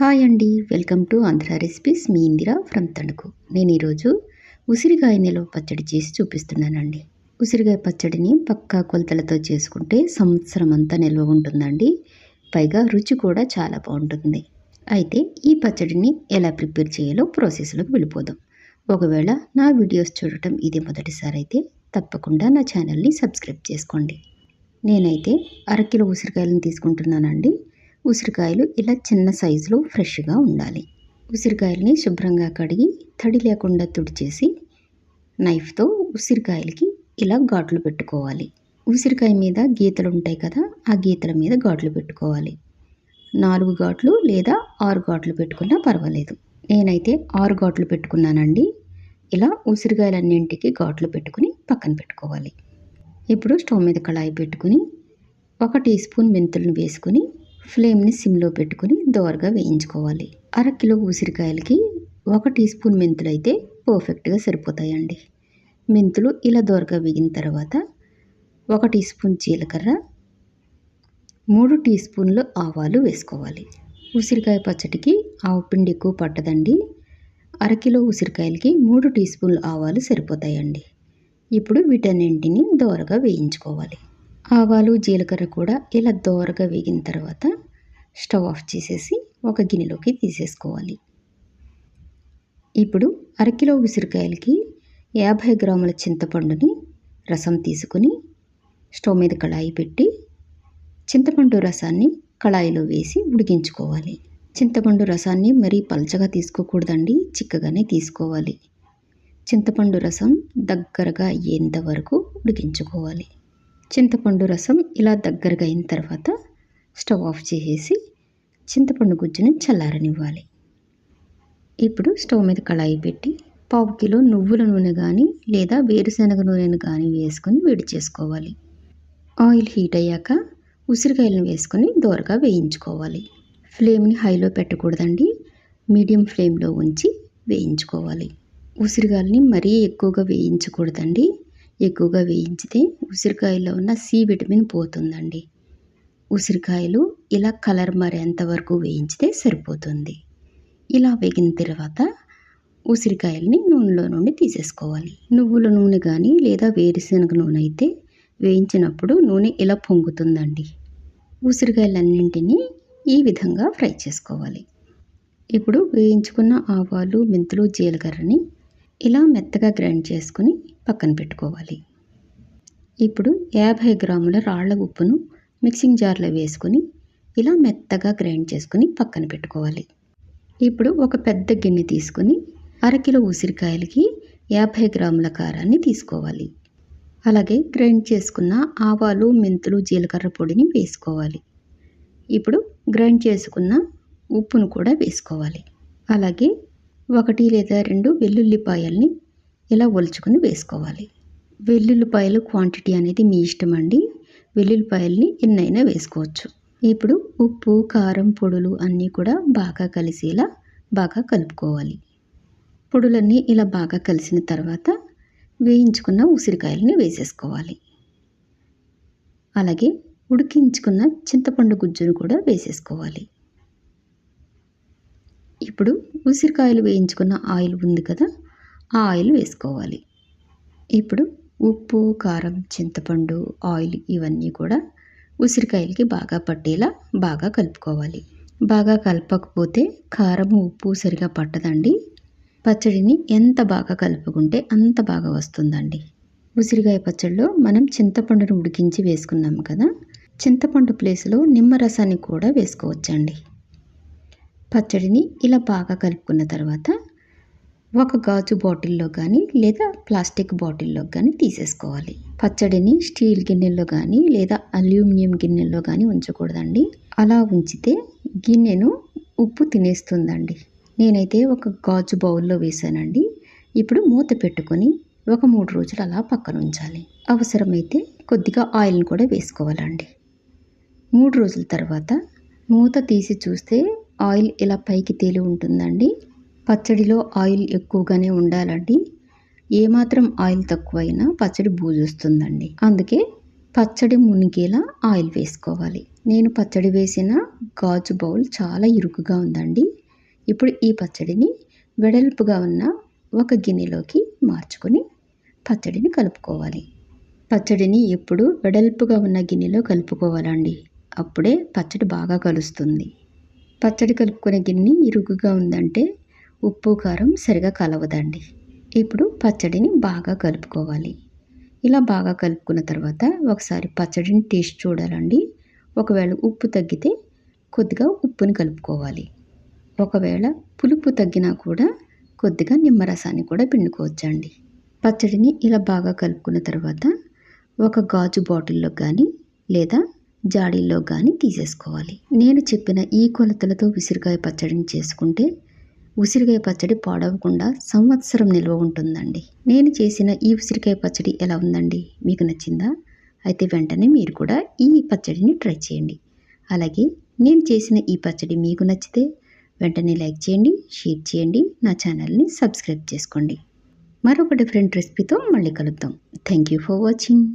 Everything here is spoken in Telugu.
హాయ్ అండి, welcome to Andhra recipes. Me Indira from Tanuku. నేను ఈరోజు ఉసిరికాయ నిల్వ పచ్చడి చేసి చూపిస్తున్నానండి. ఉసిరికాయ పచ్చడిని పక్కా కొలతలతో చేసుకుంటే సంవత్సరం అంతా నిల్వ ఉంటుందండి. పైగా రుచి కూడా చాలా బాగుంటుంది. అయితే ఈ పచ్చడిని ఎలా ప్రిపేర్ చేయాలో ప్రాసెస్లోకి వెళ్ళిపోదాం. ఒకవేళ నా వీడియోస్ చూడటం ఇది మొదటిసారి అయితే తప్పకుండా నా ఛానల్ని సబ్స్క్రైబ్ చేసుకోండి. నేనైతే అరకిలో ఉసిరికాయలను తీసుకుంటున్నానండి. ఉసిరికాయలు ఇలా చిన్న సైజులో ఫ్రెష్గా ఉండాలి. ఉసిరికాయలని శుభ్రంగా కడిగి తడి లేకుండా తుడిచేసి నైఫ్తో ఉసిరికాయలకి ఇలా ఘాట్లు పెట్టుకోవాలి. ఉసిరికాయ మీద గీతలు ఉంటాయి కదా, ఆ గీతల మీద ఘాట్లు పెట్టుకోవాలి. 4 ఘాట్లు లేదా 6 ఘాట్లు పెట్టుకున్నా పర్వాలేదు. నేనైతే 6 ఘాట్లు పెట్టుకున్నానండి. ఇలా ఉసిరికాయలన్నింటికి ఘాట్లు పెట్టుకుని పక్కన పెట్టుకోవాలి. ఇప్పుడు స్టవ్ మీద కళాయి పెట్టుకుని 1 టీ స్పూన్ మెంతులను వేసుకుని ఫ్లేమ్ని సిమ్లో పెట్టుకుని దోరగా వేయించుకోవాలి. అరకిలో ఉసిరికాయలకి 1 టీ స్పూన్ మెంతులు అయితే పర్ఫెక్ట్గా సరిపోతాయండి. మెంతులు ఇలా దోరగా వేగిన తర్వాత 1 టీ స్పూన్ జీలకర్ర, 3 టీ స్పూన్లు ఆవాలు వేసుకోవాలి. ఉసిరికాయ పచ్చడికి ఆవపిండి ఎక్కువ పట్టదండి. అరకిలో ఉసిరికాయలకి 3 టీ స్పూన్లు ఆవాలు సరిపోతాయండి. ఇప్పుడు వీటన్నింటినీ దోరగా వేయించుకోవాలి. ఆవాలు జీలకర్ర కూడా ఇలా దోరగా వేగిన తర్వాత స్టవ్ ఆఫ్ చేసేసి ఒక గిన్నెలోకి తీసేసుకోవాలి. ఇప్పుడు అరకిలో ఉసిరికాయలకి 50 గ్రాముల చింతపండుని రసం తీసుకుని స్టవ్ మీద కళాయి పెట్టి చింతపండు రసాన్ని కళాయిలో వేసి ఉడికించుకోవాలి. చింతపండు రసాన్ని మరీ పల్చగా తీసుకోకూడదండి, చిక్కగానే తీసుకోవాలి. చింతపండు రసం దగ్గరగా అయ్యేంత వరకు ఉడికించుకోవాలి. చింతపండు రసం ఇలా దగ్గరగా అయిన తర్వాత స్టవ్ ఆఫ్ చేసేసి చింతపండు గుజ్జుని చల్లారనివ్వాలి. ఇప్పుడు స్టవ్ మీద కళాయి పెట్టి 1/2 కిలో నువ్వుల నూనె కానీ లేదా వేరుశనగ నూనెను కానీ వేసుకొని వేడి చేసుకోవాలి. ఆయిల్ హీట్ అయ్యాక ఉసిరికాయలను వేసుకొని దోరగా వేయించుకోవాలి. ఫ్లేమ్ని హైలో పెట్టకూడదండి, మీడియం ఫ్లేమ్లో ఉంచి వేయించుకోవాలి. ఉసిరికాయలని మరీ ఎక్కువగా వేయించకూడదండి. ఎక్కువగా వేయించితే ఉసిరికాయలో ఉన్న సి విటమిన్ పోతుందండి. ఉసిరికాయలు ఇలా కలర్ మారేంత వరకు వేయించితే సరిపోతుంది. ఇలా వేగిన తర్వాత ఉసిరికాయలని నూనెలో నుండి తీసేసుకోవాలి. నువ్వుల నూనె కానీ లేదా వేరుశనగ నూనె అయితే వేయించినప్పుడు నూనె ఇలా పొంగుతుందండి. ఉసిరికాయలన్నింటినీ ఈ విధంగా ఫ్రై చేసుకోవాలి. ఇప్పుడు వేయించుకున్న ఆవాలు, మెంతులు, జీలకర్రని ఇలా మెత్తగా గ్రైండ్ చేసుకుని పక్కన పెట్టుకోవాలి. ఇప్పుడు 50 గ్రాముల రాళ్ల ఉప్పును మిక్సింగ్ జార్లో వేసుకొని ఇలా మెత్తగా గ్రైండ్ చేసుకుని పక్కన పెట్టుకోవాలి. ఇప్పుడు ఒక పెద్ద గిన్నె తీసుకుని అరకిలో ఉసిరికాయలకి 50 గ్రాముల కారాన్ని తీసుకోవాలి. అలాగే గ్రైండ్ చేసుకున్న ఆవాలు, మెంతులు, జీలకర్ర పొడిని వేసుకోవాలి. ఇప్పుడు గ్రైండ్ చేసుకున్న ఉప్పును కూడా వేసుకోవాలి. అలాగే 1 లేదా 2 వెల్లుల్లిపాయల్ని ఇలా ఒలుచుకొని వేసుకోవాలి. వెల్లుల్లిపాయలు క్వాంటిటీ అనేది మీ ఇష్టం అండి. వెల్లుల్లిపాయల్ని ఎన్నైనా వేసుకోవచ్చు. ఇప్పుడు ఉప్పు, కారం, పొడులు అన్నీ కూడా బాగా కలిసేలా బాగా కలుపుకోవాలి. పొడులన్నీ ఇలా బాగా కలిసిన తర్వాత వేయించుకున్న ఉసిరికాయలని వేసేసుకోవాలి. అలాగే ఉడికించుకున్న చింతపండు గుజ్జును కూడా వేసేసుకోవాలి. ఇప్పుడు ఉసిరికాయలు వేయించుకున్న ఆయిల్ ఉంది కదా, ఆ ఆయిల్ వేసుకోవాలి. ఇప్పుడు ఉప్పు, కారం, చింతపండు, ఆయిల్ ఇవన్నీ కూడా ఉసిరికాయలకి బాగా పట్టేలా బాగా కలుపుకోవాలి. బాగా కలపకపోతే కారం, ఉప్పు సరిగా పట్టదండి. పచ్చడిని ఎంత బాగా కలుపుకుంటే అంత బాగా వస్తుందండి. ఉసిరికాయ పచ్చడిలో మనం చింతపండును ఉడికించి వేసుకున్నాం కదా, చింతపండు ప్లేస్లో నిమ్మరసాన్ని కూడా వేసుకోవచ్చండి. పచ్చడిని ఇలా బాగా కలుపుకున్న తర్వాత ఒక గాజు బాటిల్లో కానీ లేదా ప్లాస్టిక్ బాటిల్లో కానీ తీసేసుకోవాలి. పచ్చడిని స్టీల్ గిన్నెల్లో కానీ లేదా అల్యూమినియం గిన్నెల్లో కానీ ఉంచకూడదండి. అలా ఉంచితే గిన్నెను ఉప్పు తినేస్తుందండి. నేనైతే ఒక గాజు బౌల్లో వేసానండి. ఇప్పుడు మూత పెట్టుకొని ఒక 3 రోజులు అలా పక్కన ఉంచాలి. అవసరమైతే కొద్దిగా ఆయిల్ని కూడా వేసుకోవాలండి. 3 రోజుల తర్వాత మూత తీసి చూస్తే ఆయిల్ ఇలా పైకి తేలి ఉంటుందండి. పచ్చడిలో ఆయిల్ ఎక్కువగానే ఉండాలండి. ఏమాత్రం ఆయిల్ తక్కువైనా పచ్చడి బూజొస్తుందండి. అందుకే పచ్చడి మునిగేలా ఆయిల్ వేసుకోవాలి. నేను పచ్చడి వేసిన గాజు బౌల్ చాలా ఇరుకుగా ఉందండి. ఇప్పుడు ఈ పచ్చడిని వెడల్పుగా ఉన్న ఒక గిన్నెలోకి మార్చుకొని పచ్చడిని కలుపుకోవాలి. పచ్చడిని ఎప్పుడు వెడల్పుగా ఉన్న గిన్నెలో కలుపుకోవాలండి. అప్పుడే పచ్చడి బాగా కలుస్తుంది. పచ్చడి కలుపుకునే గిన్నె ఇరుకుగా ఉందంటే ఉప్పు కారం సరిగా కలవదండి. ఇప్పుడు పచ్చడిని బాగా కలుపుకోవాలి. ఇలా బాగా కలుపుకున్న తర్వాత ఒకసారి పచ్చడిని టేస్ట్ చూడాలండి. ఒకవేళ ఉప్పు తగ్గితే కొద్దిగా ఉప్పుని కలుపుకోవాలి. ఒకవేళ పులుపు తగ్గినా కూడా కొద్దిగా నిమ్మరసాన్ని కూడా పిండుకోవచ్చండి. పచ్చడిని ఇలా బాగా కలుపుకున్న తర్వాత ఒక గాజు బాటిల్లో కానీ లేదా జాడీల్లో కానీ తీసేసుకోవాలి. నేను చెప్పిన ఈ కొలతలతో ఉసిరికాయ పచ్చడిని చేసుకుంటే ఉసిరికాయ పచ్చడి పాడవకుండా సంవత్సరం నిల్వ ఉంటుందండి. నేను చేసిన ఈ ఉసిరికాయ పచ్చడి ఎలా ఉందండి? మీకు నచ్చిందా? అయితే వెంటనే మీరు కూడా ఈ పచ్చడిని ట్రై చేయండి. అలాగే నేను చేసిన ఈ పచ్చడి మీకు నచ్చితే వెంటనే లైక్ చేయండి, షేర్ చేయండి, నా ఛానల్ని సబ్స్క్రైబ్ చేసుకోండి. మరొక డిఫరెంట్ రెసిపీతో మళ్ళీ కలుద్దాం. Thank you for watching.